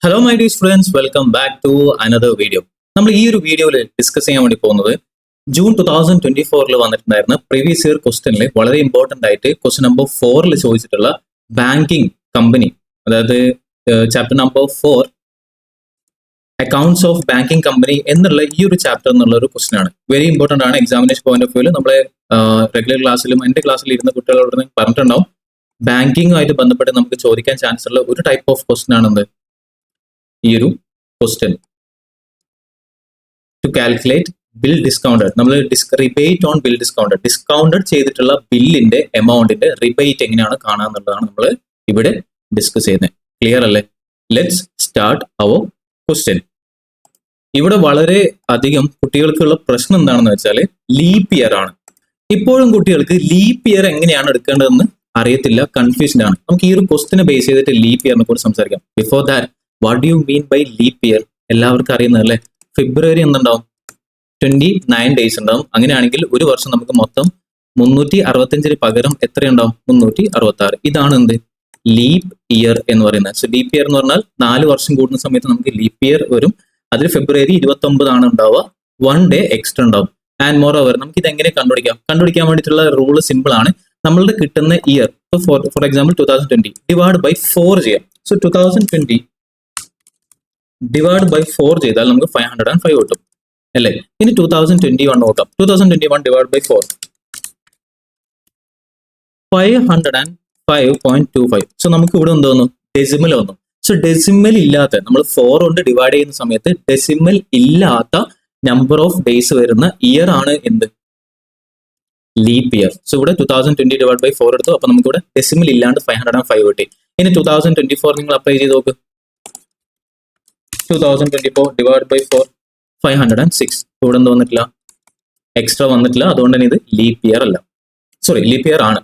Hello my dear students, welcome back to another video. നമ്മൾ ഈ ഒരു വീഡിയോയിൽ ഡിസ്കസ് ചെയ്യാൻ വേണ്ടി പോകുന്നത് ജൂൺ 2024 വന്നിട്ടുണ്ടായിരുന്ന പ്രീവിയസ് ഇയർ ക്വസ്റ്റനിൽ വളരെ ഇമ്പോർട്ടന്റ് ആയിട്ട് ക്വസ്റ്റ്യൻ നമ്പർ 4 ചോദിച്ചിട്ടുള്ള ബാങ്കിങ് കമ്പനി, അതായത് chapter number 4 accounts of banking company എന്നുള്ള ഈ ഒരു ചാപ്റ്റർ എന്നുള്ള ഒരു ക്വസ്റ്റൻ ആണ്. വെരി ഇമ്പോർട്ടന്റ് ആണ്. എക്സാമിനേഷൻ പോയിന്റ് ഓഫ് വ്യൂവിൽ നമ്മളെ റെഗുലർ ക്ലാസ്സിലും എൻ്റെ ക്ലാസ്സിൽ ഇരുന്ന കുട്ടികളോട് പറഞ്ഞിട്ടുണ്ടാവും, ബാങ്കിങ്ങുമായിട്ട് ബന്ധപ്പെട്ട് നമുക്ക് ചോദിക്കാൻ ചാൻസ് ഉള്ള ഒരു ടൈപ്പ് ഓഫ് ക്വസ്റ്റൻ ആണെന്ത് ഈ ഒരു question. To calculate bill discounted, നമ്മൾ rebate on bill discounted, discounted ചെയ്തിട്ടുള്ള ബില്ലിന്റെ എമൗണ്ടിന്റെ റിബേറ്റ് എങ്ങനെയാണ് കാണാന്നുള്ളതാണ് നമ്മൾ ഇവിടെ ഡിസ്കസ് ചെയ്യുന്നത്. ക്ലിയർ അല്ലേ? Let's start our question. ഇവിടെ വളരെ അധികം കുട്ടികൾക്കുള്ള പ്രശ്നം എന്താണെന്ന് വെച്ചാൽ ലീപ്പ് ഇയർ ആണ്. ഇപ്പോഴും കുട്ടികൾക്ക് ലീപ്പ് ഇയർ എങ്ങനെയാണ് എടുക്കേണ്ടതെന്ന് അറിയത്തില്ല, കൺഫ്യൂഷൻ ആണ്. നമുക്ക് ഈ ഒരു ക്വസ്റ്റിനെ ബേസ് ചെയ്തിട്ട് ലീപ്പ് ഇയറിനെ കുറിച്ച് സംസാരിക്കാം. Before that, what do you mean by leap year? എല്ലാവർക്കും അറിയുന്നതല്ലേ, ഫെബ്രുവരി എന്തുണ്ടാവും, 29 ഡേയ്സ് ഉണ്ടാവും. അങ്ങനെയാണെങ്കിൽ ഒരു വർഷം നമുക്ക് മൊത്തം 365 പകരം എത്രയുണ്ടാവും, 366. ഇതാണ് എന്ത് ലീപ്പ് ഇയർ എന്ന് പറയുന്നത്. സോ ലീപ്പ് ഇയർ എന്ന് പറഞ്ഞാൽ 4 വർഷം കൂടുന്ന സമയത്ത് നമുക്ക് ലീപ്പ് ഇയർ വരും. അതിൽ ഫെബ്രുവരി 29 ആണ് ഉണ്ടാവുക, 1 ഡേ എക്സ്ട്രാ ഉണ്ടാവും. ആൻഡ് മോർ ഓവർ നമുക്ക് ഇത് എങ്ങനെ കണ്ടുപിടിക്കാൻ വേണ്ടിയിട്ടുള്ള റൂള് സിമ്പിൾ ആണ്. നമ്മളുടെ കിട്ടുന്ന year, for example 2020 divide by 4 ചെയ്യാം. സോ 2020 ഡിവൈഡ് ബൈ 4 ചെയ്താൽ നമുക്ക് 505 കിട്ടും അല്ലേ? ഇനി 2021 നോക്കാം. 2021 ഡിവൈഡ് ബൈ 4 505.25. സോ നമുക്ക് ഇവിടെ എന്ത് വന്നു, ഡെസിമൽ വന്നു. സോ ഡെസിമൽ ഇല്ലാത്ത, നമ്മൾ 4 കൊണ്ട് ഡിവൈഡ് ചെയ്യുന്ന സമയത്ത് ഡെസിമൽ ഇല്ലാത്ത നമ്പർ ഓഫ് ഡേയ്സ് വരുന്ന ഇയർ ആണ് എന്ത്, ലീപ്പ് ഇയർ. സോ ഇവിടെ 2020 ഡിവൈഡ് ബൈ 4 എടുത്തു, അപ്പൊ നമുക്ക് ഇവിടെ ഡെസിമൽ ഇല്ലാണ്ട് 505 കിട്ടി. ഇനി 2024 നിങ്ങൾ അപ്ലൈ ചെയ്ത് നോക്ക്. 2024 ഡിവൈഡ് ബൈ 4 506. ഇവിടെ എന്ത് വന്നിട്ടില്ല, എക്സ്ട്രാ വന്നിട്ടില്ല. അതുകൊണ്ട് തന്നെ ഇത് ലീപ്പ് ഇയർ അല്ല, സോറി ലീപ്പ് ഇയർ ആണ്.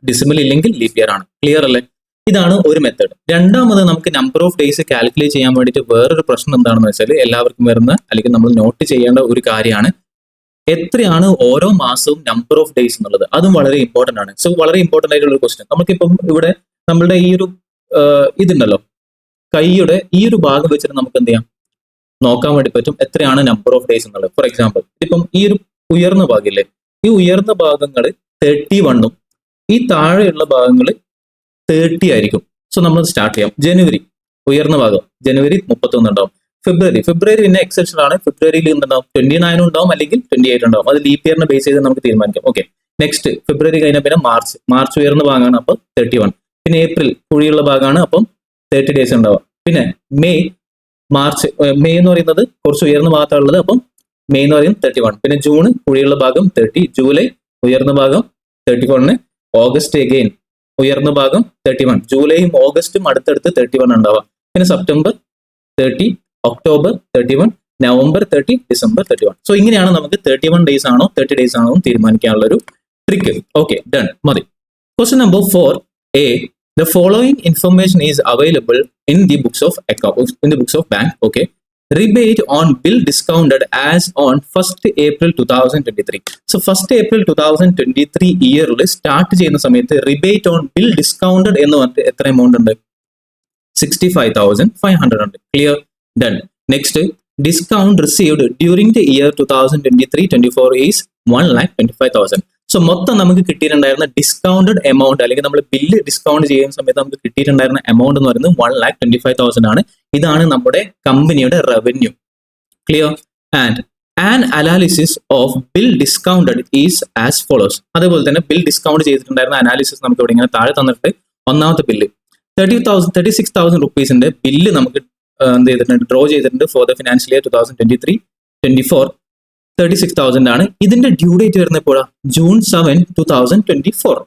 ഡിസിമൽ ഇല്ലെങ്കിൽ ലീപ്പ് ഇയർ ആണ്. ക്ലിയർ അല്ലേ? ഇതാണ് ഒരു മെത്തേഡ്. രണ്ടാമത് നമുക്ക് നമ്പർ ഓഫ് ഡേയ്സ് കാൽക്കുലേറ്റ് ചെയ്യാൻ വേണ്ടിയിട്ട് വേറൊരു പ്രശ്നം എന്താണെന്ന് വെച്ചാൽ എല്ലാവർക്കും വരുന്ന, അല്ലെങ്കിൽ നമ്മൾ നോട്ട് ചെയ്യേണ്ട ഒരു കാര്യമാണ്, എത്രയാണ് ഓരോ മാസവും നമ്പർ ഓഫ് ഡേയ്സ് എന്നുള്ളത്. അതും വളരെ ഇമ്പോർട്ടന്റ് ആണ്. സോ വളരെ ഇമ്പോർട്ടന്റ് ആയിട്ടുള്ള ഒരു ക്വസ്റ്റ്യൻ. നമുക്കിപ്പം ഇവിടെ നമ്മളുടെ ഈ ഒരു ഇതുണ്ടല്ലോ, കൈയുടെ ഈ ഒരു ഭാഗം വെച്ചിട്ട് നമുക്ക് എന്ത് ചെയ്യാം, നോക്കാൻ വേണ്ടി പറ്റും എത്രയാണ് നമ്പർ ഓഫ് ഡേയ്സ് എന്നുള്ളത്. ഫോർ എക്സാമ്പിൾ, ഇപ്പം ഈ ഒരു ഉയർന്ന ഭാഗമില്ലേ, ഈ ഉയർന്ന ഭാഗങ്ങൾ 31ഉം ഈ താഴെയുള്ള ഭാഗങ്ങൾ 30 ആയിരിക്കും. സോ നമ്മൾ സ്റ്റാർട്ട് ചെയ്യാം. ജനുവരി ഉയർന്ന ഭാഗം, ജനുവരി 31 ഉണ്ടാവും. ഫെബ്രുവരി പിന്നെ എക്സെപ്ഷൻ ആണ്. ഫെബ്രുവരിയിൽ എന്തുണ്ടാവും, 29 ഉണ്ടാവും, അല്ലെങ്കിൽ 28 ഉണ്ടാവും. അത് ലീപ്പ് ഇയറിനെ ബേസ് ചെയ്ത് നമുക്ക് തീരുമാനിക്കാം. ഓക്കെ, നെക്സ്റ്റ് ഫെബ്രുവരി കഴിഞ്ഞ പിന്നെ മാർച്ച് ഉയർന്ന ഭാഗമാണ്, അപ്പം 31. പിന്നെ ഏപ്രിൽ കുഴിയുള്ള ഭാഗമാണ്, അപ്പം 30 ഡേയ്സ് ഉണ്ടാവുക. പിന്നെ മെയ് എന്ന് പറയുന്നത് കുറച്ച് ഉയർന്ന ഭാഗത്താണുള്ളത്, അപ്പം മെയ് എന്ന് പറയുന്നത് 31. പിന്നെ ജൂൺ കുഴിയുള്ള ഭാഗം 30, ജൂലൈ ഉയർന്ന ഭാഗം 31, ഓഗസ്റ്റ് അഗെയിൻ ഉയർന്ന ഭാഗം 31, ജൂലൈയും ഓഗസ്റ്റും അടുത്തടുത്ത് 31 ഉണ്ടാവുക. പിന്നെ September 30, October 31, November 30, December 31. So ഇങ്ങനെയാണ് നമുക്ക് 31 ഡേയ്സ് ആണോ 30 ഡേയ്സ് ആണോ തീരുമാനിക്കാനുള്ള ഒരു ട്രിക്ക്. ഓക്കെ, ഡൺ, മതി. Question number 4A. The following information is available in the books of bank. Okay, rebate on bill discounted as on 1st April 2023. So 1st April 2023 ഇയറിൽ start ചെയ്യുന്ന സമയത്ത് rebate on bill discounted എന്ന് പറഞ്ഞിട്ട് എത്ര amount ഉണ്ട്, 65,500 ഉണ്ട്. Clear, done. Next, discount received during the year 2023-24 is 1,25,000. So മൊത്തം നമുക്ക് കിട്ടിയിട്ടുണ്ടായിരുന്ന ഡിസ്കൗണ്ടഡ് എമൗണ്ട്, അല്ലെങ്കിൽ നമ്മൾ ബില്ല് ഡിസ്കൗണ്ട് ചെയ്യുന്ന സമയത്ത് നമുക്ക് കിട്ടിയിട്ടുണ്ടായിരുന്ന എമൗണ്ട് എന്ന് പറയുന്നത് 1,25,000 ആണ്. ഇതാണ് നമ്മുടെ കമ്പനിയുടെ revenue. Clear? And an analysis of bill discounted is as follows. അതേപോലെ തന്നെ ബിൽ ഡിസ്കൗണ്ട് ചെയ്തിട്ടുണ്ടായിരുന്ന അനാലിസിസ് നമുക്ക് ഇവിടെ ഇങ്ങനെ താഴെ തന്നിട്ട്, ഒന്നാമത്തെ ബില്ല് 36,000 റുപ്പീസിന്റെ ബില്ല് നമുക്ക് എന്ത് ചെയ്തിട്ടുണ്ട്, ഡ്രോ ചെയ്തിട്ടുണ്ട് ഫോർ ദ ഫിനാൻഷ്യൽ ഇയർ 2023-24. 36,000 ആണ്. ഇതിന്റെ ഡ്യൂ ഡേറ്റ് വരുന്നത് എപ്പോഴാണ്, June 7, 2024.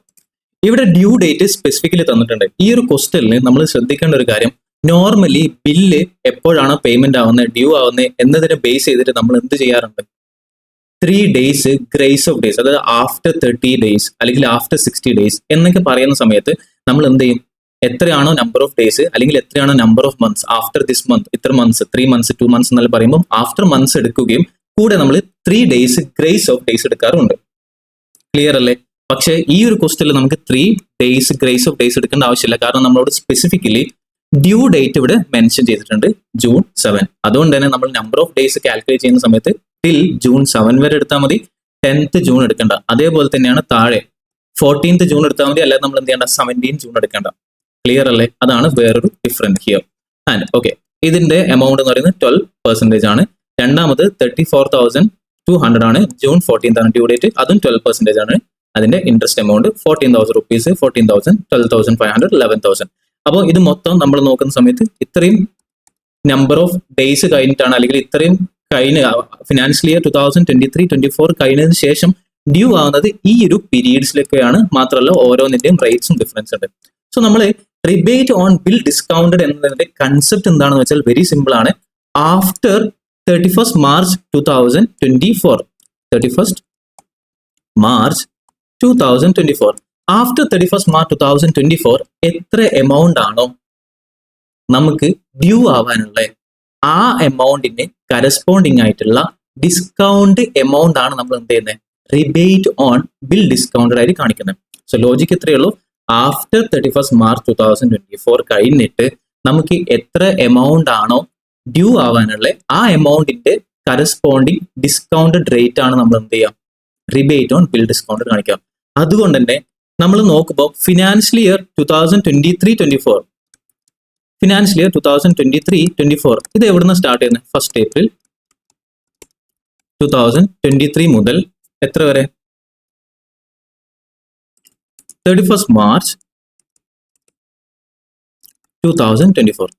ഇവിടെ ഡ്യൂ ഡേറ്റ് സ്പെസിഫിക്കലി തന്നിട്ടുണ്ട്. ഈ ഒരു ക്വസ്റ്റ്യനിൽ നമ്മൾ ശ്രദ്ധിക്കേണ്ട ഒരു കാര്യം, നോർമലി ബില്ല് എപ്പോഴാണ് പേയ്മെന്റ് ആവുന്നത്, ഡ്യൂ ആവുന്നത് എന്നതിനെ ബേസ് ചെയ്തിട്ട് നമ്മൾ എന്ത് ചെയ്യാറുണ്ട്, 3 ഡേയ്സ് ഗ്രേസ് ഓഫ് ഡേയ്സ്, അതായത് ആഫ്റ്റർ 30 ഡേയ്സ് അല്ലെങ്കിൽ ആഫ്റ്റർ 60 ഡേയ്സ് എന്നൊക്കെ പറയുന്ന സമയത്ത് നമ്മൾ എന്ത് ചെയ്യും, എത്രയാണോ നമ്പർ ഓഫ് ഡേയ്സ് അല്ലെങ്കിൽ എത്രയാണോ number of months, after this month ഇത്ര മന്ത്സ്, 3 മന്ത്സ് 2 മന്ത്സ് എന്നല്ല പറയുമ്പോൾ ആഫ്റ്റർ മന്ത്സ് എടുക്കുകയും കൂടെ നമ്മൾ 3 ഡേയ്സ് ഗ്രേസ് ഓഫ് ഡേയ്സ് എടുക്കാറുണ്ട്. ക്ലിയർ അല്ലേ? പക്ഷേ ഈ ഒരു ക്വസ്റ്റ്യനിൽ നമുക്ക് 3 ഡേയ്സ് ഗ്രേസ് ഓഫ് ഡേയ്സ് എടുക്കേണ്ട ആവശ്യമില്ല. കാരണം നമ്മളോട് സ്പെസിഫിക്കലി ഡ്യൂ ഡേറ്റ് ഇവിടെ മെൻഷൻ ചെയ്തിട്ടുണ്ട് ജൂൺ 7. അതുകൊണ്ട് തന്നെ നമ്മൾ നമ്പർ ഓഫ് ഡേയ്സ് കാൽക്കുലേറ്റ് ചെയ്യുന്ന സമയത്ത് ടിൽ ജൂൺ 7 വരെ എടുത്താൽ മതി, 10th ജൂൺ എടുക്കേണ്ട. അതേപോലെ തന്നെയാണ് താഴെ 14th ജൂൺ എടുത്താൽ മതി, അല്ലാതെ നമ്മൾ എന്ത് ചെയ്യേണ്ട 17 ജൂൺ എടുക്കേണ്ട. ക്ലിയർ അല്ലേ? അതാണ് വേറൊരു ഡിഫറൻറ്റ് ഹിയർ. ആൻഡ് ഓക്കെ, ഇതിന്റെ എമൗണ്ട് എന്ന് പറയുന്നത് 12% ആണ്. രണ്ടാമത് 34,200 ആണ്. ജൂൺ 14th ആണ് ഡ്യൂ ഡേറ്റ്, അതും 12% ആണ്. അതിന്റെ ഇൻട്രസ്റ്റ് എമൗണ്ട് 14,000 റുപ്പീസ്, 14,000, 12,500, 11,000. അപ്പോൾ ഇത് മൊത്തം നമ്മൾ നോക്കുന്ന സമയത്ത് ഇത്രയും നമ്പർ ഓഫ് ഡേയ്സ് കഴിഞ്ഞിട്ടാണ്, അല്ലെങ്കിൽ ഇത്രയും കഴിഞ്ഞ ഫിനാൻഷ്യൽ ഇയർ 2023-24 കഴിഞ്ഞതിന് ശേഷം ഡ്യൂ ആവുന്നത് ഈ ഒരു പീരീഡ്സിലൊക്കെയാണ്. മാത്രമല്ല ഓരോന്നിന്റെയും റേറ്റ്സും ഡിഫറൻസ് ഉണ്ട്. സോ നമ്മൾ റിബേറ്റ് ഓൺ ബിൽ ഡിസ്കൗണ്ടഡ് എന്നതിന്റെ കൺസെപ്റ്റ് എന്താണെന്ന് വെച്ചാൽ വെരി സിമ്പിൾ ആണ്. After 31st March 2024, 31st March 2024, after 31st March 2024 എത്ര എമൗണ്ട് ആണോ നമുക്ക് ഡ്യൂ ആവാനുള്ള ആ എമൗണ്ടിന് കറസ്പോണ്ടിങ് ആയിട്ടുള്ള ഡിസ്കൗണ്ട് എമൗണ്ട് ആണ് നമ്മൾ എന്ത് ചെയ്യുന്നത്, റിബേറ്റ് ഓൺ ബിൽ ഡിസ്കൗണ്ടഡ് ആയിട്ട് കാണിക്കുന്നത്. സോ ലോജിക്ക് ഇത്രയേ ഉള്ളൂ. ആഫ്റ്റർ 31st March 2024 കഴിഞ്ഞിട്ട് നമുക്ക് എത്ര എമൗണ്ട് ആണോ ഡ്യൂ ആവാനുള്ള ആ എമൗണ്ടിന്റെ കറസ്പോണ്ടിങ് ഡിസ്കൗണ്ടഡ് റേറ്റ് ആണ് നമ്മൾ എന്ത് ചെയ്യാം, റിബേറ്റ് ഓൺ ബിൽ ഡിസ്കൗണ്ടഡ് കാണിക്കാം. അതുകൊണ്ട് തന്നെ നമ്മൾ നോക്കുമ്പോൾ ഫിനാൻഷ്യൽ ഇയർ 2023-24, ഫിനാൻഷ്യൽ ഇയർ 2023-24 ഇത് എവിടുന്ന് സ്റ്റാർട്ട് ചെയ്യുന്നത്? 1st April 2023 മുതൽ എത്ര വരെ? 31st March 2024.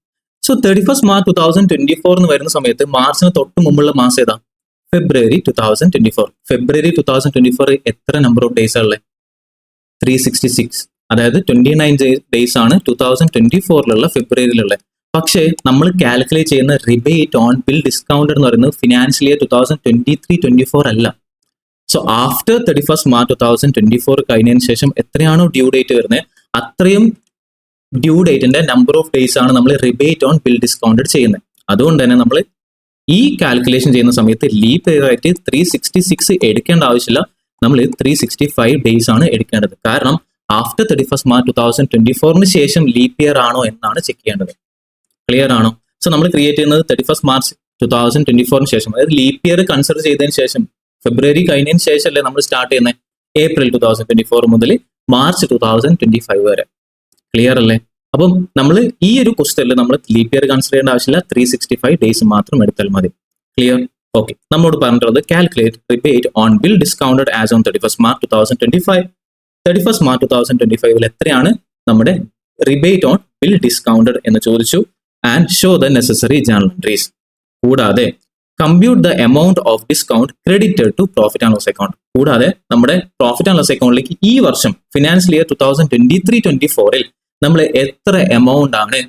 So 31st March 2024 എന്ന് വരുന്ന സമയത്ത് മാർച്ചിന് തൊട്ട് മുമ്പുള്ള മാസം ഏതാ? ഫെബ്രുവരി 2024. ഫെബ്രുവരി 2024 എത്ര നമ്പർ ഓഫ് ഡേയ്സ് ഉള്ളത്? 366. അതായത് 29 ഡേയ്സ് ആണ് 2024 ഫെബ്രുവരിയിലുള്ളത്. പക്ഷേ നമ്മൾ കാൽക്കുലേറ്റ് ചെയ്യുന്ന റിബേറ്റ് ഓൺ ബിൽ ഡിസ്കൗണ്ട് എന്ന് പറയുന്നത് ഫിനാൻഷ്യൽ ഇയർ 2023-24 അല്ല. സോ ആഫ്റ്റർ 31st March 2024 കഴിഞ്ഞതിന് ശേഷം എത്രയാണോ ഡ്യൂ ഡേറ്റ് വരുന്നത് അത്രയും ഡ്യൂ ഡേറ്റിന്റെ നമ്പർ ഓഫ് ഡേയ്സ് ആണ് നമ്മൾ റിബേറ്റ് ഓൺ ബിൽ ഡിസ്കൗണ്ടഡ് ചെയ്യുന്നത്. അതുകൊണ്ട് തന്നെ നമ്മൾ ഈ കാൽക്കുലേഷൻ ചെയ്യുന്ന സമയത്ത് ലീപ്പ് ഇയർ ആയിട്ട് 366 എടുക്കേണ്ട ആവശ്യമില്ല, നമ്മൾ 365 ഡേയ്സ് ആണ് എടുക്കേണ്ടത്. കാരണം ആഫ്റ്റർ 31st March 2024 ശേഷം ലീപ്പ് ഇയർ ആണോ എന്നാണ് ചെക്ക് ചെയ്യേണ്ടത്. ക്ലിയർ ആണോ? സോ നമ്മൾ ക്രിയേറ്റ് ചെയ്യുന്നത് 31st March 2024 ശേഷം, അതായത് ലീപ്പ് ഇയർ കൺസിഡർ ചെയ്തതിന് ശേഷം ഫെബ്രുവരി കഴിഞ്ഞതിന് ശേഷമല്ലേ നമ്മൾ സ്റ്റാർട്ട് ചെയ്യുന്നത് ഏപ്രിൽ 2024 മുതൽ മാർച്ച് 2025 വരെ. ക്ലിയർ അല്ലേ? അപ്പം നമ്മൾ ഈ ഒരു ക്വസ്റ്റനിൽ നമ്മൾ ലീപ്പ് ഇയർ കൺസിഡർ ചെയ്യേണ്ട ആവശ്യമില്ല, 365 ഡേയ്സ് മാത്രം എടുത്താൽ മതി. ക്ലിയർ? ഓക്കെ, നമ്മളോട് പറഞ്ഞിട്ടുള്ളത് calculate rebate on bill discounted as on 31st March 2025. 31st March 2025 എത്രയാണ് നമ്മുടെ റിബേറ്റ് ഓൺ ബിൽ ഡിസ്കൗണ്ടഡ് എന്ന് ചോദിച്ചു. And show the necessary journal entries. കൂടാതെ compute the amount of discount credited to profit and loss account. കൂടാതെ നമ്മുടെ profit and loss അക്കൗണ്ടിലേക്ക് ഈ വർഷം ഫിനാൻഷ്യൽ ഇയർ 2023-24 നമ്മൾ എത്ര എമൗണ്ട് ആണ്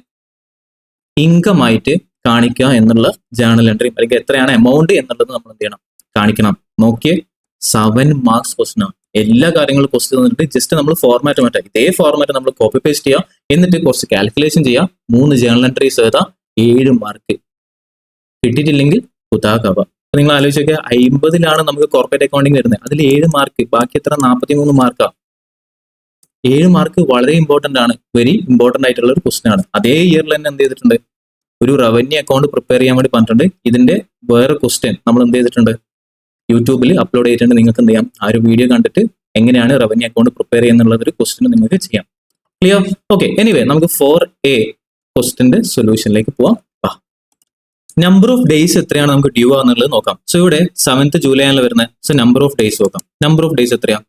ഇൻകം ആയിട്ട് കാണിക്കുക എന്നുള്ള ജേർണൽ എൻട്രി, അല്ലെങ്കിൽ എത്രയാണ് എമൗണ്ട് എന്നുള്ളത് നമ്മൾ എന്ത് ചെയ്യണം, കാണിക്കണം. നോക്കിയേ, 7 മാർക്സ് ക്വസ്റ്റൻ ആണ്. എല്ലാ കാര്യങ്ങളും ക്വസ്റ്റൻ തന്നിട്ട് ജസ്റ്റ് നമ്മൾ ഫോർമാറ്റ് മാറ്റാം. ഇതേ ഫോർമാറ്റ് നമ്മൾ കോപ്പി പേസ്റ്റ് ചെയ്യാം, എന്നിട്ട് കുറച്ച് കാൽക്കുലേഷൻ ചെയ്യാം, 3 ജേർണൽ എൻട്രീസ് എഴുതാം, 7 മാർക്ക്. കിട്ടിയിട്ടില്ലെങ്കിൽ കുതാകവ. നിങ്ങൾ ആലോചിച്ച് നോക്കിയാൽ 50 നമുക്ക് കോർപ്പറേറ്റ് അക്കൗണ്ടിങ് വരുന്നത്, അതിൽ 7 മാർക്ക്, ബാക്കി എത്ര? 43 മാർക്കാണ്. 7 മാർക്ക് വളരെ ഇമ്പോർട്ടന്റ് ആണ്, വെരി ഇമ്പോർട്ടന്റ് ആയിട്ടുള്ള ഒരു ക്വസ്റ്റൻ ആണ്. അതേ ഇയറിൽ തന്നെ എന്ത് ചെയ്തിട്ടുണ്ട്, ഒരു റവന്യൂ അക്കൗണ്ട് പ്രിപ്പയർ ചെയ്യാൻ വേണ്ടി പറഞ്ഞിട്ടുണ്ട്. ഇതിന്റെ വേറെ ക്വസ്റ്റ്യൻ നമ്മൾ എന്ത് ചെയ്തിട്ടുണ്ട്, യൂട്യൂബിൽ അപ്ലോഡ് ചെയ്തിട്ടുണ്ട്. നിങ്ങൾക്ക് എന്ത് ചെയ്യാം, ആ ഒരു വീഡിയോ കണ്ടിട്ട് എങ്ങനെയാണ് റവന്യൂ അക്കൗണ്ട് പ്രിപ്പയർ ചെയ്യുന്നുള്ള ഒരു ക്വസ്റ്റ്യൻ നിങ്ങൾക്ക് ചെയ്യാം. ക്ലിയർ? ഓക്കെ, എനിവേ നമുക്ക് 4A ക്വസ്റ്റ്യന്റെ സൊല്യൂഷനിലേക്ക് പോവാം. നമ്പർ ഓഫ് ഡേയ്സ് എത്രയാണ് നമുക്ക് ഡ്യൂ ആവുന്നുള്ളത് നോക്കാം. സോ ഇവിടെ 7th July ആണ് വരുന്നത്. സോ നമ്പർ ഓഫ് ഡേയ്സ് നോക്കാം. നമ്പർ ഓഫ് ഡേയ്സ് എത്രയാണ്?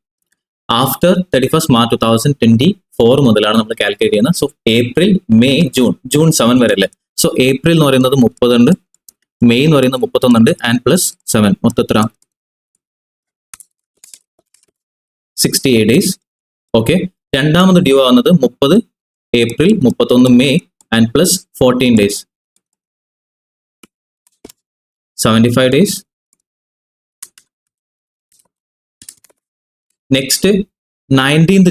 ആഫ്റ്റർ 31st March 2024 മുതലാണ് നമ്മൾ കാൽക്കുലേറ്റ് ചെയ്യുന്നത്. സോ ഏപ്രിൽ, മെയ്, ജൂൺ 7 വരെ അല്ലേ. സോ ഏപ്രിൽ എന്ന് പറയുന്നത് 30 ഉണ്ട്, മെയ് എന്ന് പറയുന്നത് 31 ഉണ്ട്, ആൻഡ് പ്ലസ് 7 മൊത്തം എത്ര? 68 ഡേയ്സ്. ഓക്കെ, രണ്ടാമത് ഡ്യൂ ആവുന്നത് 30 April, 31 May, and plus 14 days, 75 days. Next 19th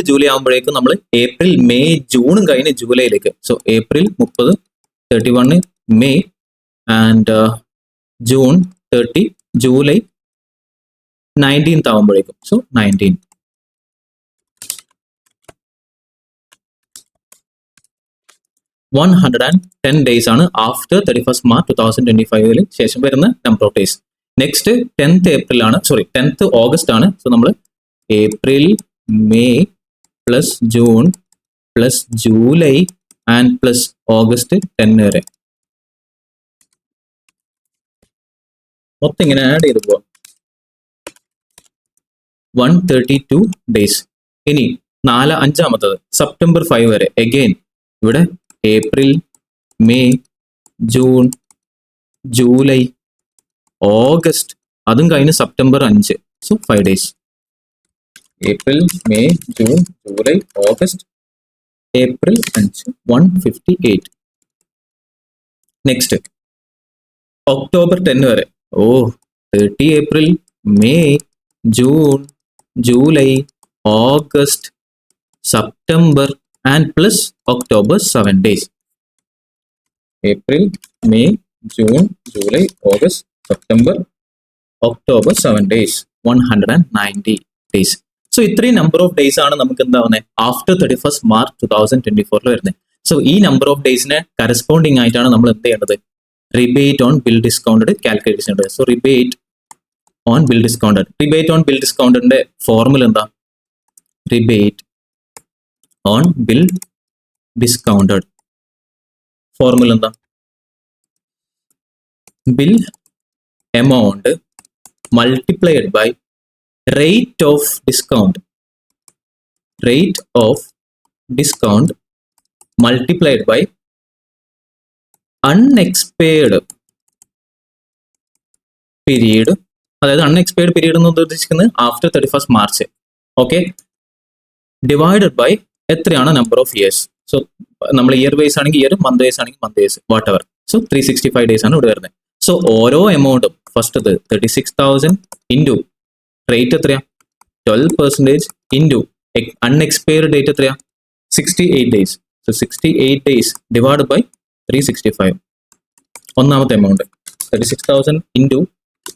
July ആകുമ്പോഴേക്കും നമ്മൾ ഏപ്രിൽ, മെയ്, ജൂണും കഴിഞ്ഞ് ജൂലൈയിലേക്ക്. So April 30, 31 May, and June 30, July 19th ആകുമ്പോഴേക്കും. സോ 19. 110 days ആണ് ആഫ്റ്റർ 31st March 2025 ശേഷം വരുന്ന number of days. Next 10th April ആണ്, 10th August ആണ്. സോ നമ്മൾ April, May plus June plus July and plus August 10 വരെ മൊത്തം ഇങ്ങനെ ആഡ് ചെയ്ത് പോവാം. 132 days. ഇനി അഞ്ചാമത്തത് സെപ്റ്റംബർ 5 വരെ. അഗെയിൻ ഇവിടെ April, May, June, July, August, അതും കഴിഞ്ഞ് September 5. So 5 days. April, May, June, July, August, April 5, 158. Next October 10 വരെ. 30 April, May, June, July, August, September and plus October 7 days. April, May, June, July, August, September, October 7 days. 190 days. So ഇത്രയും number of days ആണ് നമുക്ക് എന്താവുന്നത് after 31st March 2024 വരുന്നത്. So ഈ number of ഡേയ്സിനെ corresponding ആയിട്ടാണ് നമ്മൾ എന്ത് ചെയ്യേണ്ടത്, rebate on bill discounted calculate ചെയ്യേണ്ടത്. So rebate on bill discounted. Rebate on bill ഡിസ്കൗണ്ടഡിന്റെ ഫോർമുല എന്താ? Rebate on bill discounted formula എന്താ? Bill amount multiplied by rate of discount multiplied by unexpired period. അതായത് unexpired period എന്ന് ഉദ്ദേശിക്കുന്നത് after 31st March. Okay, divided by എത്രയാണ് number of years. So നമ്മൾ year wise ആണെങ്കിൽ year, month wise ആണെങ്കിൽ month wise, whatever. So 365 days ആണ് ഇവിടെ വരുന്നത്. സോ ഓരോ എമൗണ്ടും ഫസ്റ്റ് 36,000 ഇൻറ്റു റേറ്റ് എത്രയാ 12% ഇൻറ്റു അൺഎക്സ്പയർഡ് ഡേറ്റ് എത്രയാ 68 days. So 68 days divide by 365. ഒന്നാമത്തെ amount 36,000 into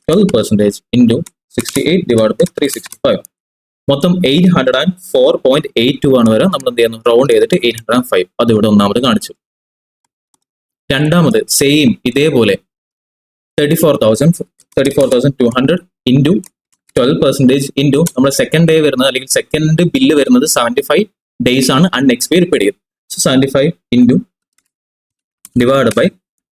12% into 68 divide by 365. മൊത്തം 804.82 ആണ് വരെ. നമ്മൾ എന്ത് ചെയ്യുന്നു, റൗണ്ട് ചെയ്തിട്ട് 805. അത് ഇവിടെ ഒന്നാമത് കാണിച്ചു. രണ്ടാമത് സെയിം ഇതേപോലെ 34,200 ഇൻറ്റു 12% ഇൻറ്റു നമ്മുടെ സെക്കൻഡ് ഡേ വരുന്നത്, അല്ലെങ്കിൽ സെക്കൻഡ് ബില്ല് വരുന്നത് 75 days ആണ് unexpired period. So 75 into divide by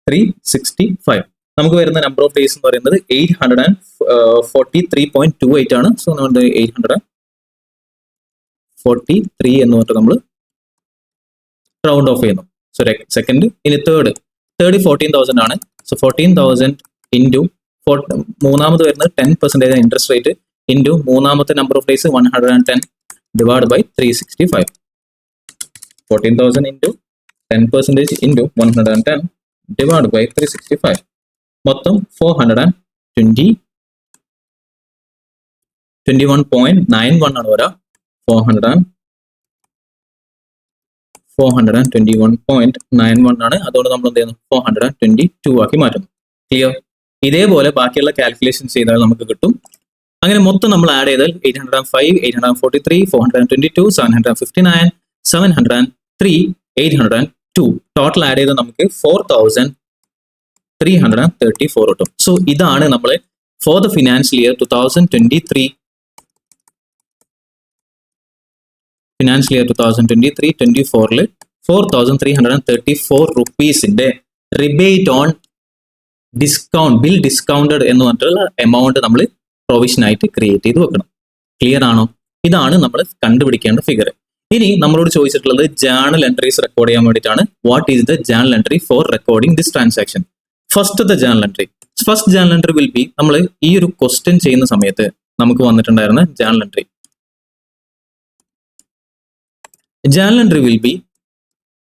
365. നമുക്ക് വരുന്ന നമ്പർ ഓഫ് ഡേയ്സ് എന്ന് പറയുന്നത് 843.28 ആണ്. സോ നമ്മുടെ 843 എന്ന് പറഞ്ഞിട്ട് നമ്മൾ റൗണ്ട് ഓഫ് ചെയ്യുന്നു. So second. ഇനി തേർഡ് 14,000 ആണ്. സോ 14,000 ഇൻറ്റു മൂന്നാമത് വരുന്നത് 10% ഇൻട്രസ്റ്റ് റേറ്റ് ഇൻറ്റു മൂന്നാമത്തെ number of days 110 divide by 365. 14,000 into 10% into 110 divide by 365. മൊത്തം 421.91 ആണ് വരാ. 421.91 ആണ്. അതുകൊണ്ട് നമ്മൾ എന്ത് ചെയ്യുന്നു, 422 ആക്കി മാറ്റുന്നു. ക്ലിയർ? ഇതേപോലെ ബാക്കിയുള്ള കാൽക്കുലേഷൻ ചെയ്താൽ നമുക്ക് കിട്ടും. അങ്ങനെ മൊത്തം നമ്മൾ ആഡ് ചെയ്താൽ 805, 843, 422, 759, 703, 802 ടോട്ടൽ ആഡ് ചെയ്താൽ നമുക്ക് 4,334 കിട്ടും. സോ ഇതാണ് നമ്മൾ ഫോർ ദ ഫിനാൻഷ്യൽ ഇയർ 2023 2023-24 4,334 റുപ്പീസിന്റെ rebate on discount, bill discounted എന്ന് പറഞ്ഞിട്ടുള്ള എമൗണ്ട് നമ്മൾ പ്രൊവിഷൻ ആയിട്ട് ക്രിയേറ്റ് ചെയ്ത് വെക്കണം. ക്ലിയർ ആണോ? ഇതാണ് നമ്മൾ കണ്ടുപിടിക്കേണ്ട ഫിഗർ. ഇനി നമ്മളോട് ചോദിച്ചിട്ടുള്ളത് ജേണൽ എൻട്രീസ് റെക്കോർഡ് ചെയ്യാൻ വേണ്ടിയിട്ടാണ്. What is the journal entry four recording this transaction? First journal entry will B, നമ്മൾ ഈ ഒരു ക്വസ്റ്റ്യൻ ചെയ്യുന്ന സമയത്ത് നമുക്ക് വന്നിട്ടുണ്ടായിരുന്ന ജേണൽ എൻട്രി വിൽ ബി,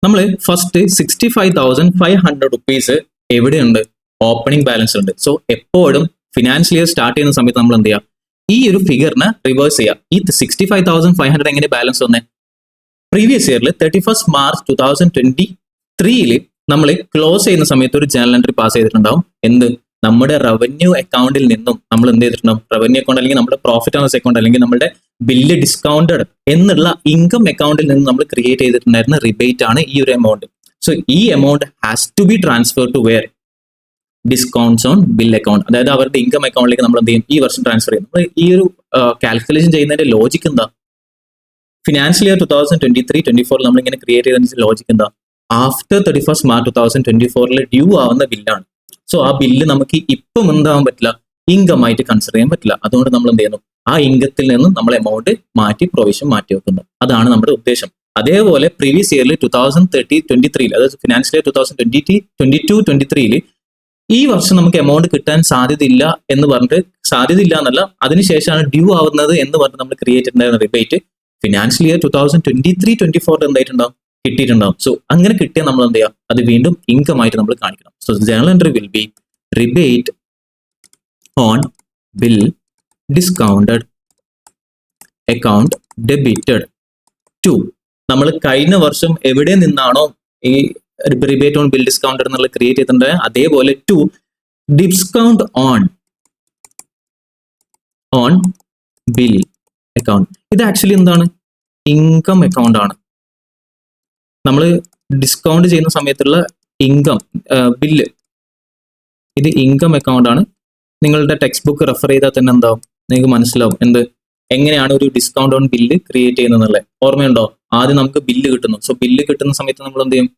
നമ്മൾ ഫസ്റ്റ് 65,500 റുപ്പീസ് എവിടെയുണ്ട്? ഓപ്പണിംഗ് ബാലൻസ് ഉണ്ട്. സോ എപ്പോഴും ഫിനാൻഷ്യൽ ഇയർ സ്റ്റാർട്ട് ചെയ്യുന്ന സമയത്ത് നമ്മൾ എന്ത് ചെയ്യുക, ഈ ഒരു ഫിഗറിനെ റിവേഴ്സ് ചെയ്യുക. ഈ 65,500 എങ്ങനെ ബാലൻസ് വന്നേ? പ്രീവിയസ് ഇയറിൽ 31st March 2023 നമ്മൾ ക്ലോസ് ചെയ്യുന്ന സമയത്ത് ഒരു ജേണൽ എൻട്രി പാസ് ചെയ്തിട്ടുണ്ടാവും. എന്ത്? നമ്മുടെ റവന്യൂ അക്കൗണ്ടിൽ നിന്നും നമ്മൾ എന്ത് ചെയ്തിട്ടുണ്ടാവും? റവന്യൂ അക്കൗണ്ട് അല്ലെങ്കിൽ നമ്മുടെ പ്രോഫിറ്റ് ആൻഡ് ലോസ് അക്കൗണ്ട് അല്ലെങ്കിൽ നമ്മുടെ ബില്ല് ഡിസ്കൗണ്ടഡ് എന്നുള്ള ഇൻകം അക്കൗണ്ടിൽ നിന്ന് നമ്മൾ ക്രിയേറ്റ് ചെയ്തിട്ടുണ്ടായിരുന്ന റിബേറ്റ് ആണ് ഈ ഒരു എമൗണ്ട്. സോ ഈ amount has to be transfer to where discounts on bill account. അതായത് അവരുടെ ഇൻകം അക്കൗണ്ടിലേക്ക് നമ്മൾ എന്ത് ചെയ്യും, ഈ വർഷം ട്രാൻസ്ഫർ ചെയ്യും. നമ്മൾ ഈ ഒരു കാൽക്കുലേഷൻ ചെയ്യുന്നതിന്റെ ലോജിക്ക് എന്താ, ഫിനാൻഷ്യൽ ഇയർ 2023-24 നമ്മൾ ഇങ്ങനെ ക്രിയേറ്റ് ചെയ്തതിന്റെ ലോജിക്ക് എന്താ, ആഫ്റ്റർ 31st March 2024 ഡ്യൂ ആവുന്ന ബില്ലാണ്. സോ ആ ബില്ല് നമുക്ക് ഇപ്പം എന്താവാൻ പറ്റില്ല, ഇൻകം ആയിട്ട് കൺസിഡർ ചെയ്യാൻ പറ്റില്ല. അതുകൊണ്ട് നമ്മൾ എന്ത് ചെയ്യുന്നു, ആ ഇൻകത്തിൽ നിന്നും നമ്മൾ എമൗണ്ട് മാറ്റി പ്രൊവിഷൻ മാറ്റി വെക്കുന്നു. അതാണ് നമ്മുടെ ഉദ്ദേശം. അതേപോലെ പ്രീവിയസ് ഇയറിൽ 2023 അതായത് ഫിനാൻഷ്യൽ ഇയർ 2022-23 ഈ വർഷം നമുക്ക് എമൗണ്ട് കിട്ടാൻ സാധ്യതയില്ല എന്ന് പറഞ്ഞിട്ട്, സാധ്യതയില്ല എന്നല്ല, അതിനുശേഷമാണ് ഡ്യൂ ആവുന്നത് എന്ന് പറഞ്ഞിട്ട് നമ്മൾ ക്രിയേറ്റ് ചെയ്തിട്ടുണ്ടായിരുന്ന റിബേറ്റ് ഫിനാൻഷ്യൽ ഇയർ 2023-24 എന്തായിട്ടുണ്ടാവും, കിട്ടിയിട്ടുണ്ടാവും. സോ അങ്ങനെ കിട്ടിയാൽ നമ്മൾ എന്ത് ചെയ്യുക, അത് വീണ്ടും ഇൻകം ആയിട്ട് നമ്മൾ കാണിക്കണം. So journal entry will be rebate on bill discounted account debited to, നമ്മൾ കഴിഞ്ഞ വർഷം എവിടെ നിന്നാണോ ഈ റിബേറ്റ് ഓൺ ബിൽ ഡിസ്കൗണ്ടഡ് എന്നുള്ള ക്രിയേറ്റ് ചെയ്തിട്ടുണ്ട്, അതേപോലെ to discount on bill account. ഇത് ആക്ച്വലി എന്താണ്, ഇൻകം അക്കൗണ്ട് ആണ്. നമ്മൾ ഡിസ്കൗണ്ട് ചെയ്യുന്ന സമയത്തുള്ള ഇൻകം ബില്ല്, ഇത് ഇൻകം അക്കൗണ്ട് ആണ്. നിങ്ങളുടെ ടെക്സ്റ്റ് ബുക്ക് റെഫർ ചെയ്താൽ തന്നെ എന്താവും, നിങ്ങൾക്ക് മനസ്സിലാവും എന്ത്, എങ്ങനെയാണ് ഒരു ഡിസ്കൗണ്ട് ഓൺ ബില്ല് ക്രിയേറ്റ് ചെയ്യുന്നത്. ഓർമ്മയുണ്ടോ, ആദ്യം നമുക്ക് ബില്ല് കിട്ടുന്നു. സോ ബില്ല് കിട്ടുന്ന സമയത്ത് നമ്മൾ എന്ത് ചെയ്യും,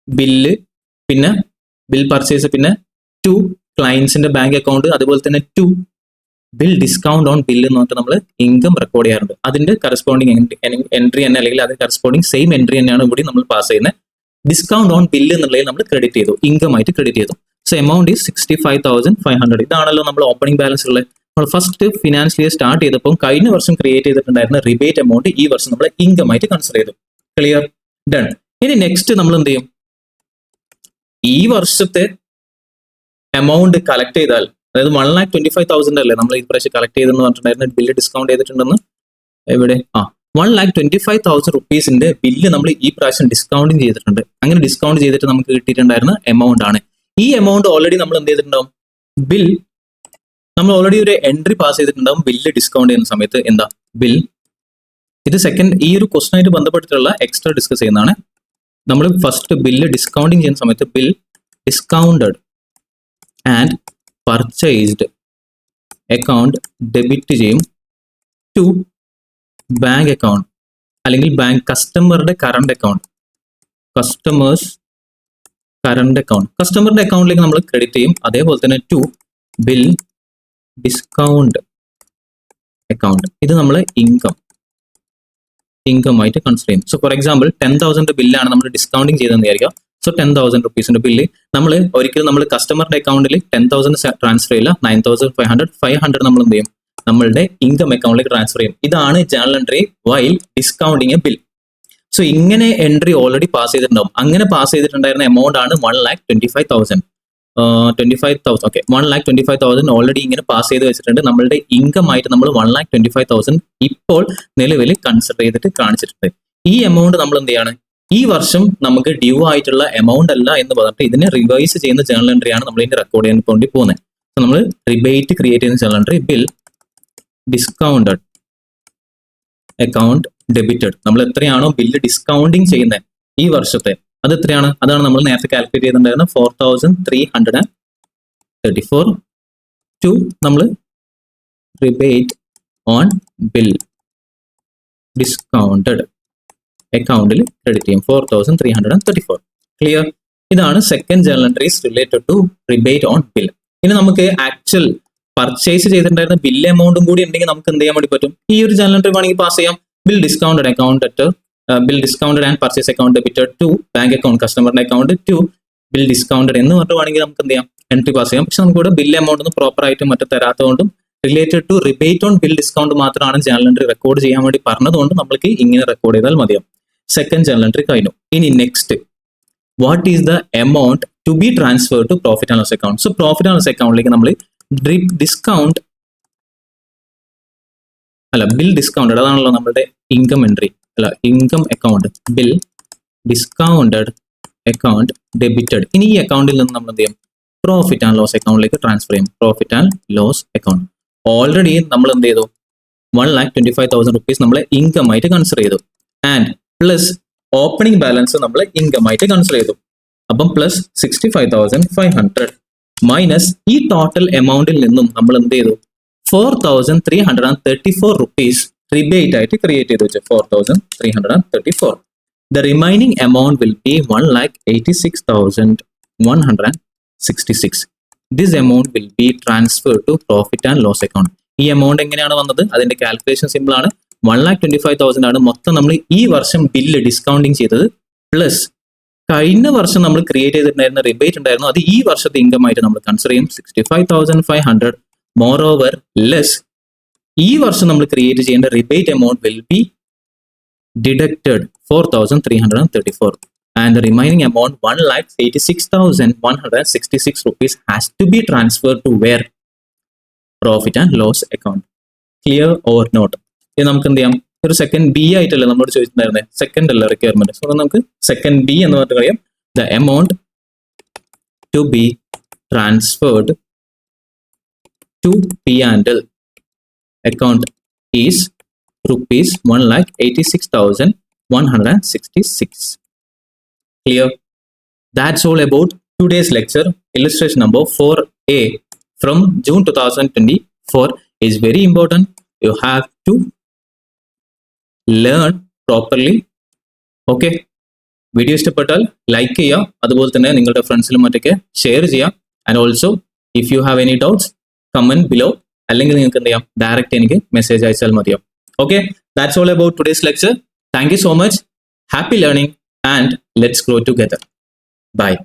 ബില്ല്, പിന്നെ ബിൽ പർച്ചേസ്, പിന്നെ ടു ക്ലയൻസിന്റെ ബാങ്ക് അക്കൗണ്ട്, അതുപോലെ തന്നെ to bill discount on bill എന്ന് പറഞ്ഞിട്ട് നമ്മൾ ഇൻകം റെക്കോർഡ് ചെയ്യാറുണ്ട്. അതിന്റെ കറസ്പോണ്ടിങ് എൻട്രി തന്നെ, അല്ലെങ്കിൽ അത് കറസ്പോണ്ടിങ് സെയിം എൻട്രി തന്നെയാണ് ഇവിടെ നമ്മൾ പാസ് ചെയ്യുന്നത്. ഡിസ്കൗണ്ട് ഓൺ ബില്ല് എന്നുള്ളതിൽ നമ്മൾ ക്രെഡിറ്റ് ചെയ്തു, ഇൻകം ആയിട്ട് ക്രെഡിറ്റ് ചെയ്തു. So amount is 65,500. ഇതാണല്ലോ നമ്മൾ ഓപ്പണിംഗ് ബാലൻസ് ഉള്ളത്. നമ്മൾ ഫസ്റ്റ് ഫിനാൻഷ്യൽ ഇയർ സ്റ്റാർട്ട് ചെയ്തപ്പോൾ കഴിഞ്ഞ വർഷം ക്രിയേറ്റ് ചെയ്തിട്ടുണ്ടായിരുന്ന റിബേറ്റ് എമൗണ്ട് ഈ വർഷം നമ്മൾ ഇൻകം ആയിട്ട് കൺസിഡർ ചെയ്തു. Clear, done. ഇനി നെക്സ്റ്റ് നമ്മൾ എന്ത് ചെയ്യും, ഈ വർഷത്തെ എമൗണ്ട് കളക്ട് ചെയ്താൽ, അതായത് 1,25,000 അല്ലേ നമ്മൾ ഈ പ്രാവശ്യം കളക്ട് ചെയ്തെന്ന് പറഞ്ഞിട്ടുണ്ടായിരുന്നു, ബില്ല് ഡിസ്കൗണ്ട് ചെയ്തിട്ടുണ്ടെന്ന്. എവിടെ, 1,25,000 റുപ്പീസിന്റെ ബില്ല് നമ്മൾ ഈ പ്രാവശ്യം ഡിസ്കൗണ്ടിങ് ചെയ്തിട്ടുണ്ട്. അങ്ങനെ ഡിസ്കൗണ്ട് ചെയ്തിട്ട് നമുക്ക് കിട്ടിയിട്ടുണ്ടായിരുന്ന എമൗണ്ട് ആണ്. ഈ എമൗണ്ട് ഓൾറെഡി നമ്മൾ എന്ത് ചെയ്തിട്ടുണ്ടാവും, ബിൽ നമ്മൾ ഓൾറെഡി ഒരു എൻട്രി പാസ് ചെയ്തിട്ടുണ്ടാവും ബില്ല് ഡിസ്കൗണ്ട് ചെയ്യുന്ന സമയത്ത്. എന്താ ബിൽ, ഇത് സെക്കൻഡ് ഈ ഒരു ക്വസ്റ്റൻ ആയിട്ട് ബന്ധപ്പെട്ടിട്ടുള്ള എക്സ്ട്രാ ഡിസ്കസ് ചെയ്യുന്നതാണ്. നമ്മൾ ഫസ്റ്റ് ബില്ല് ഡിസ്കൗണ്ടിങ് ചെയ്യുന്ന സമയത്ത് bill discounted and purchased account debit ചെയ്യും ടു ബാങ്ക് അക്കൗണ്ട്, അല്ലെങ്കിൽ ബാങ്ക് കസ്റ്റമറുടെ current account, customers current account, കസ്റ്റമറുടെ അക്കൗണ്ടിലേക്ക് നമ്മൾ ക്രെഡിറ്റ് ചെയ്യും. അതേപോലെ തന്നെ ടു ബിൽ ഡിസ്കൗണ്ട് അക്കൗണ്ട്, ഇത് നമ്മൾ ഇൻകം ആയിട്ട് കൺസിഡർ ചെയ്യും. സോ ഫോർ എക്സാമ്പിൾ 10,000 ബില്ലാണ് നമ്മൾ ഡിസ്കൗണ്ടിങ് ചെയ്തെന്ന് വിചാരിക്കുക. സോ 10,000 റുപ്പീസിന്റെ ബില്ല് നമ്മൾ ഒരിക്കലും നമ്മൾ കസ്റ്റമറുടെ അക്കൗണ്ടിൽ 10,000 ട്രാൻസ്ഫർ ചെയ്യില്ല, 9,500 നമ്മൾ എന്ത് ചെയ്യും, നമ്മളുടെ ഇൻകം അക്കൗണ്ടിലേക്ക് ട്രാൻസ്ഫർ ചെയ്യും. ഇതാണ് journal entry while discounting A bill. So ഇങ്ങനെ എൻട്രി ഓൾറെഡി പാസ് ചെയ്തിട്ടുണ്ടാവും. അങ്ങനെ പാസ് ചെയ്തിട്ടുണ്ടായിരുന്ന എമൗണ്ട് ആണ് 1,25,000. ഓക്കെ, 1,25,000 ഓൾറെഡി ഇങ്ങനെ പാസ് ചെയ്ത് വെച്ചിട്ടുണ്ട്. നമ്മളുടെ ഇൻകം ആയിട്ട് നമ്മൾ 1,25,000 ഇപ്പോൾ നിലവിൽ കൺസിഡർ ചെയ്തിട്ട് കാണിച്ചിട്ടുണ്ട്. ഈ എമൗണ്ട് നമ്മൾ എന്ത് ചെയ്യാണ്, ഈ വർഷം നമുക്ക് ഡ്യൂ ആയിട്ടുള്ള എമൗണ്ട് അല്ല എന്ന് പറഞ്ഞിട്ട് ഇതിനെ റിവൈസ് ചെയ്യുന്ന ജേണൽ എൻട്രി ആണ് നമ്മൾ ഇതിന്റെ റെക്കോർഡ് ചെയ്യാൻ വേണ്ടി പോകുന്നത്. സോ നമ്മൾ റിബേറ്റ് ക്രിയേറ്റ് ചെയ്യുന്ന journal entry bill discounted account debited. നമ്മൾ എത്രയാണോ ബില്ല് ഡിസ്കൗണ്ടിങ് ചെയ്യുന്നത് ഈ വർഷത്തെ, അത് എത്രയാണ്, അതാണ് നമ്മൾ നേരത്തെ കാൽക്കുലേറ്റ് ചെയ്തിട്ടുണ്ടായിരുന്നത് 4,334 ടു നമ്മൾ റിബേറ്റ് ഓൺ ബിൽ ഡിസ്കൗണ്ടഡ് അക്കൗണ്ടിൽ ക്രെഡിറ്റ് ചെയ്യും 4,334. ക്ലിയർ, ഇതാണ് second journal entries related to rebate on bill. ഇനി നമുക്ക് ആക്ച്വൽ പർച്ചേസ് ചെയ്തിട്ടുണ്ടായിരുന്ന ബില്ല് എമൗണ്ടും കൂടി ഉണ്ടെങ്കിൽ നമുക്ക് എന്ത് ചെയ്യാൻ വേണ്ടി പറ്റും, ഈ ഒരു ജേണൽ എൻട്രി വേണമെങ്കിൽ പാസ് ചെയ്യാം. Bill discounted account bill discounted and purchase account debited to bank account കസ്റ്റമറിന്റെ അക്കൗണ്ട് ടു ബിൽ ഡിസ്കൗണ്ടഡ് എന്ന് പറഞ്ഞിട്ട് വേണമെങ്കിൽ നമുക്ക് എന്ത് ചെയ്യാം, എൻട്രി പാസ് ചെയ്യാം. പക്ഷെ നമുക്ക് ഇവിടെ ബിൽ എമൗണ്ട് ഒന്നും പ്രോപ്പർ ആയിട്ട് മറ്റു തരാത്തതുകൊണ്ടും related to rebate on bill discount മാത്രമാണ് ജേണൽ എൻട്രി റെക്കോർഡ് ചെയ്യാൻ വേണ്ടി പറഞ്ഞതുകൊണ്ട് നമ്മൾക്ക് ഇങ്ങനെ റെക്കോർഡ് ചെയ്താൽ മതിയാവും. സെക്കൻഡ് ജേണൽ എൻട്രി കഴിഞ്ഞു. ഇനി next, what is the amount to be transfer to profit and loss account. So profit and loss അക്കൗണ്ടിലേക്ക് നമ്മൾ ബിൽ ഡിസ്കൗണ്ടഡ്, അതാണല്ലോ നമ്മുടെ income entry, income account bill discounted account debited. ഇനി ഈ അക്കൗണ്ടിൽ നിന്ന് നമ്മൾ എന്ത് ചെയ്യും, പ്രോഫിറ്റ് ആൻഡ് ലോസ് അക്കൗണ്ടിലേക്ക് ട്രാൻസ്ഫർ ചെയ്യും. Profit and loss account already നമ്മൾ എന്ത് ചെയ്തു, 1,25,000 റുപ്പീസ് നമ്മൾ ഇൻകം ആയിട്ട് കൺസിഡർ ചെയ്തു. ആൻഡ് പ്ലസ് ഓപ്പണിംഗ് ബാലൻസ് നമ്മൾ ഇൻകം ആയിട്ട് കൺസിഡർ ചെയ്തു. അപ്പം പ്ലസ് 65,500 മൈനസ് ഈ ടോട്ടൽ എമൗണ്ടിൽ നിന്നും നമ്മൾ എന്ത് ചെയ്തു 4,334 റുപ്പീസ് റിബേറ്റ് ആയിട്ട് ക്രിയേറ്റ് ചെയ്ത് വെച്ചു. 4,334. The remaining amount will be 1,86,166. This amount will be transfer to profit and loss account. ഈ എമൗണ്ട് എങ്ങനെയാണ് വന്നത്? അതിന്റെ കാൽക്കുലേഷൻ സിമ്പിൾ ആണ്. 1,25,000 ആണ് മൊത്തം നമ്മൾ ഈ വർഷം ബില്ല് ഡിസ്കൗണ്ടിങ് ചെയ്തത്, പ്ലസ് കഴിഞ്ഞ വർഷം നമ്മൾ ക്രിയേറ്റ് ചെയ്തിട്ടുണ്ടായിരുന്ന റിബേറ്റ് ഉണ്ടായിരുന്നു, അത് ഈ വർഷത്തെ ഇൻകം ആയിട്ട് നമ്മൾ കൺസിഡർ ചെയ്യും. 65,500 മോർ ഓവർ ലെസ് ഈ വർഷം നമ്മൾ ക്രിയേറ്റ് ചെയ്യേണ്ട rebate amount will be deducted 4,334 and the remaining amount 1,86,166 rupees has to be transferred to where? Profit and loss account. Clear or not? ഇത് നമുക്ക് എന്ത് ചെയ്യാം, ഒരു സെക്കൻഡ് ബി ആയിട്ടല്ലേ നമ്മളോട് ചോദിച്ചിട്ടുണ്ടായിരുന്നത്, സെക്കൻഡ് അല്ല റിക്വയർമെന്റ്. സോ നമുക്ക് സെക്കൻഡ് ബി എന്ന് പറഞ്ഞിട്ട് കഴിയാം. The amount to be transferred to P and L account is rupees 1,86,166. Clear? That's all about today's lecture. Illustration number 4A from June 2024 is very important. You have to learn properly. Okay? Video ഇഷ്ടപ്പെട്ടാൽ like ചെയ്യുക, അതുപോലെ തന്നെ നിങ്ങളുടെ ഫ്രണ്ട്സിലും മറ്റൊക്കെ share ചെയ്യുക. And also if you have any doubts comment below, അല്ലെങ്കിൽ നിങ്ങൾക്ക് എന്ത് ചെയ്യാം, ഡയറക്റ്റ് എനിക്ക് മെസ്സേജ് അയച്ചാൽ മതിയാവും. Okay, that's all about today's lecture. Thank you so much. Happy learning and let's grow together. Bye.